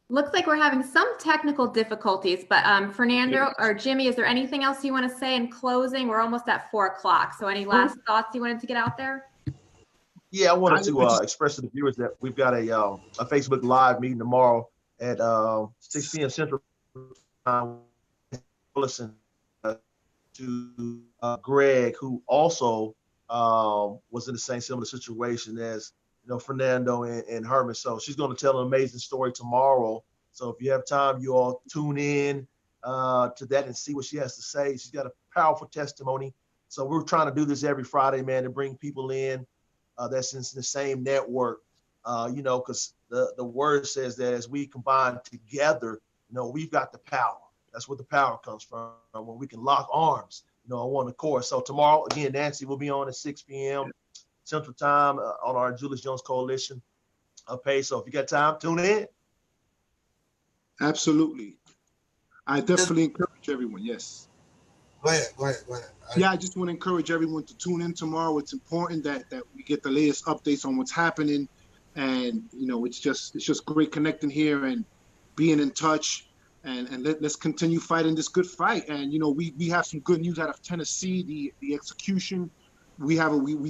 [SPEAKER 4] Looks like we're having some technical difficulties, but Fernando or Jimmy, is there anything else you want to say in closing? We're almost at 4 o'clock. So any last thoughts you wanted to get out there?
[SPEAKER 2] Yeah, I wanted to express to the viewers that we've got a Facebook Live meeting tomorrow at 6 p.m. Central Time. listen to Greg, who also was in the same similar situation as Fernando and Herman. So she's going to tell an amazing story tomorrow. So if you have time, you all tune in to that and see what she has to say. She's got a powerful testimony. So we're trying to do this every Friday, man, to bring people in that's in the same network, because the word says that as we combine together, we've got the power. That's where the power comes from, when we can lock arms, on one accord. So tomorrow, again, Nancy will be on at 6 p.m. Central Time on our Julius Jones Coalition page. So if you got time, tune in.
[SPEAKER 5] Absolutely. I definitely encourage everyone. Yes.
[SPEAKER 1] Go ahead.
[SPEAKER 5] Yeah, I just want to encourage everyone to tune in tomorrow. It's important that we get the latest updates on what's happening, and it's just great connecting here and being in touch, and let's continue fighting this good fight. And we have some good news out of Tennessee. The execution, we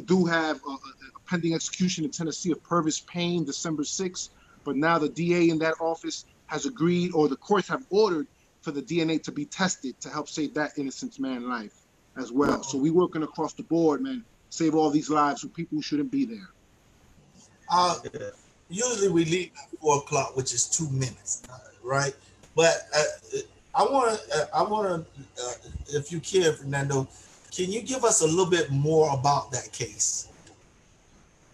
[SPEAKER 5] do have a pending execution in Tennessee of Purvis Payne, December 6th. But now the DA in that office has agreed, or the courts have ordered, for the DNA to be tested to help save that innocent man's life as well. So we're working across the board, man, save all these lives of people who shouldn't be there.
[SPEAKER 1] Usually we leave at 4 o'clock, which is 2 minutes, right? But I want to, if you can, Fernando, can you give us a little bit more about that case?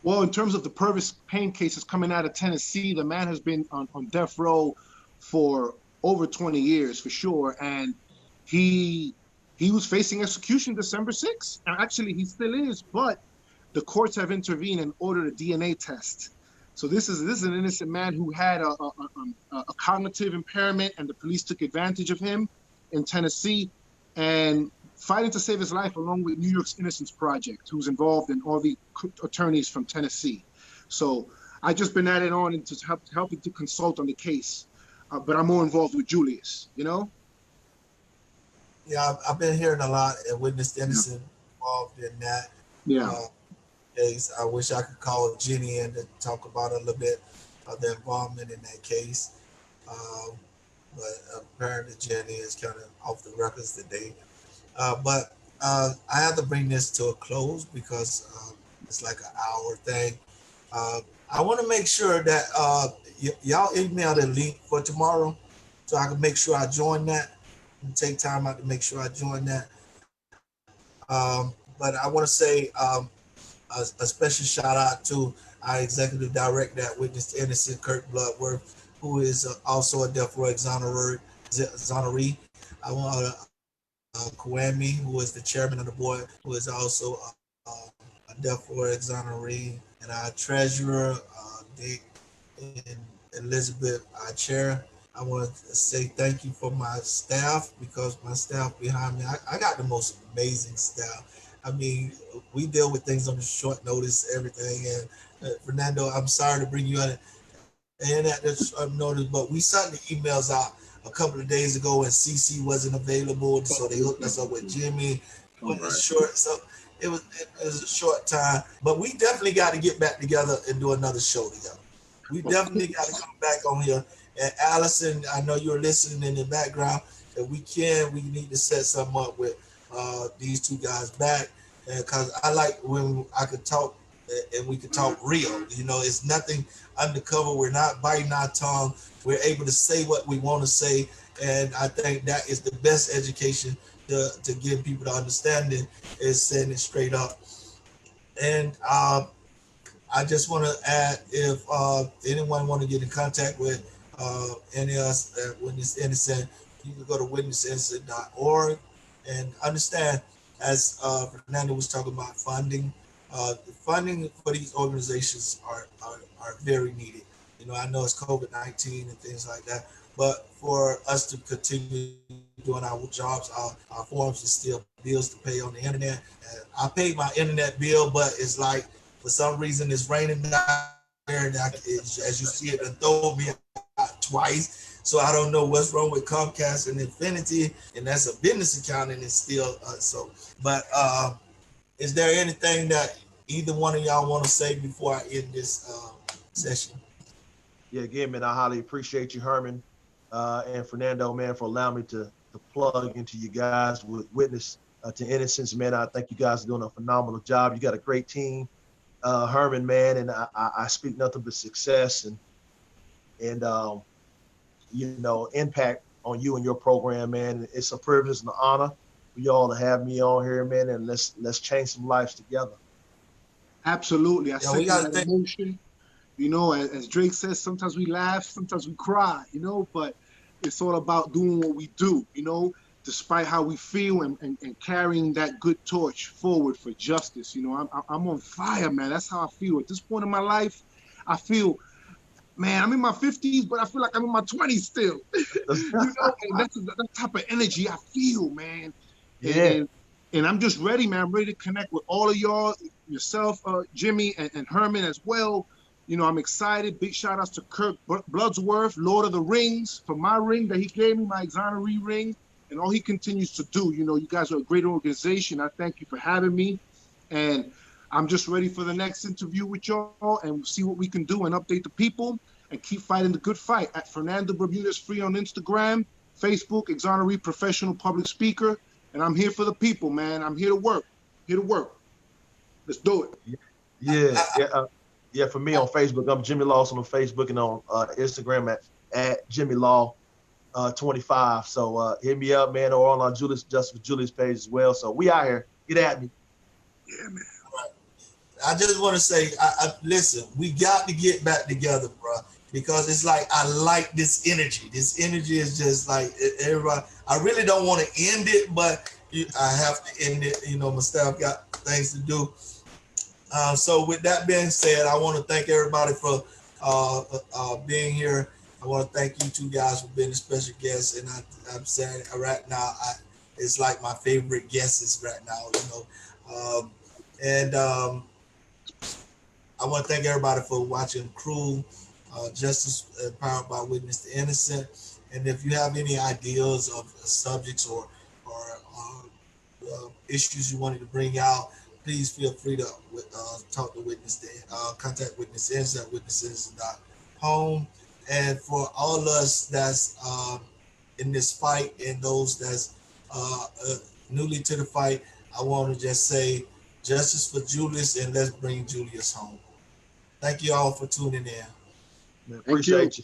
[SPEAKER 5] Well, in terms of the Purvis Payne cases coming out of Tennessee, the man has been on death row for over 20 years for sure, and he was facing execution December 6th. And actually, he still is, but the courts have intervened and ordered a DNA test. So this is an innocent man who had a cognitive impairment, and the police took advantage of him in Tennessee, and fighting to save his life along with New York's Innocence Project, who's involved in all the attorneys from Tennessee. So I just been added on and helping to consult on the case. But I'm more involved with Julius,
[SPEAKER 1] Yeah, I've been hearing a lot and witnessed Innocent involved in that case. I wish I could call Jenny in to talk about a little bit of their involvement in that case. But apparently Jenny is kind of off the records today. But I have to bring this to a close because it's like an hour thing. I want to make sure that y'all email the link for tomorrow so I can make sure I join that and take time out to make sure I join that. But I want to say a special shout out to our executive director at Witness to Innocent, Kirk Bloodworth, who is also a death row exoneree. I want to Kwame, who is the chairman of the board, who is also a death row exoneree, and our treasurer, Dick and Elizabeth, our chair. I want to say thank you for my staff, because my staff behind me, I got the most amazing staff. I mean, we deal with things on short notice, everything. And Fernando, I'm sorry to bring you in at this notice, but we sent the emails out a couple of days ago and CC wasn't available, so they hooked us up with Jimmy. So it was a short time, but we definitely got to get back together and do another show together. We definitely got to come back on here. And Allison, I know you're listening in the background. If we need to set something up with these two guys back, because I like when I could talk and we could talk real. It's nothing undercover. We're not biting our tongue. We're able to say what we want to say, and I think that is the best education to give people the understanding, is saying it straight up. And I just want to add, if anyone want to get in contact with any of us at Witness Innocent, you can go to witnessinnocent.org and understand, as Fernando was talking about funding, funding for these organizations are very needed. I know it's COVID-19 and things like that, but for us to continue doing our jobs, our forms is still bills to pay on the internet. And I paid my internet bill, but it's like, for some reason, it's raining down there, and as you see it, it throw me out twice. So I don't know what's wrong with Comcast and Infinity, and that's a business account, and it's still so. But is there anything that either one of y'all want to say before I end this session?
[SPEAKER 2] Yeah, again, man, I highly appreciate you, Herman, and Fernando, man, for allowing me to to plug into you guys with Witness to Innocence, man. I think you guys are doing a phenomenal job. You got a great team, Herman, man, and I speak nothing but success and impact on you and your program, man. It's a privilege and an honor for y'all to have me on here, man, and let's change some lives together.
[SPEAKER 5] Absolutely. I second that
[SPEAKER 1] think
[SPEAKER 5] emotion. You know, as Drake says, sometimes we laugh, sometimes we cry, you know, but it's all about doing what we do, you know, despite how we feel and carrying that good torch forward for justice. You know, I'm on fire, man. That's how I feel. At this point in my life, I feel, man, I'm in my 50s, but I feel like I'm in my 20s still. You know, and that's the type of energy I feel, man.
[SPEAKER 2] Yeah.
[SPEAKER 5] And I'm just ready, man. I'm ready to connect with all of y'all, yourself, Jimmy, and Herman as well. You know, I'm excited. Big shout outs to Kirk Bloodsworth, Lord of the Rings, for my ring that he gave me, my exoneree ring, and all he continues to do. You know, you guys are a great organization. I thank you for having me. And I'm just ready for the next interview with y'all and see what we can do and update the people and keep fighting the good fight. At Fernando Bermudez Free on Instagram, Facebook, exoneree professional public speaker. And I'm here for the people, man. I'm here to work. Here to work. Let's do it.
[SPEAKER 2] Yeah. For me on Facebook, I'm Jimmy Lawson on Facebook and on Instagram at Jimmy Law 25. So hit me up, man, or on our Julius page as well. So we out here. Get at me.
[SPEAKER 5] Yeah, man.
[SPEAKER 1] I just want to say, listen, we got to get back together, bro, because it's like I like this energy. This energy is just like everybody. I really don't want to end it, but I have to end it. You know, my staff got things to do. So with that being said, I want to thank everybody for being here. I want to thank you two guys for being a special guest, and I'm saying right now, it's like my favorite guests right now. You know, I want to thank everybody for watching Cruel Justice Powered by Witness to Innocent. And if you have any ideas of subjects or issues you wanted to bring out, please feel free to talk to contact Witness Innocent at witnessinnocent.home. And for all us that's in this fight and those that's newly to the fight, I want to just say justice for Julius, and let's bring Julius home. Thank you all for tuning in.
[SPEAKER 2] Man, appreciate you.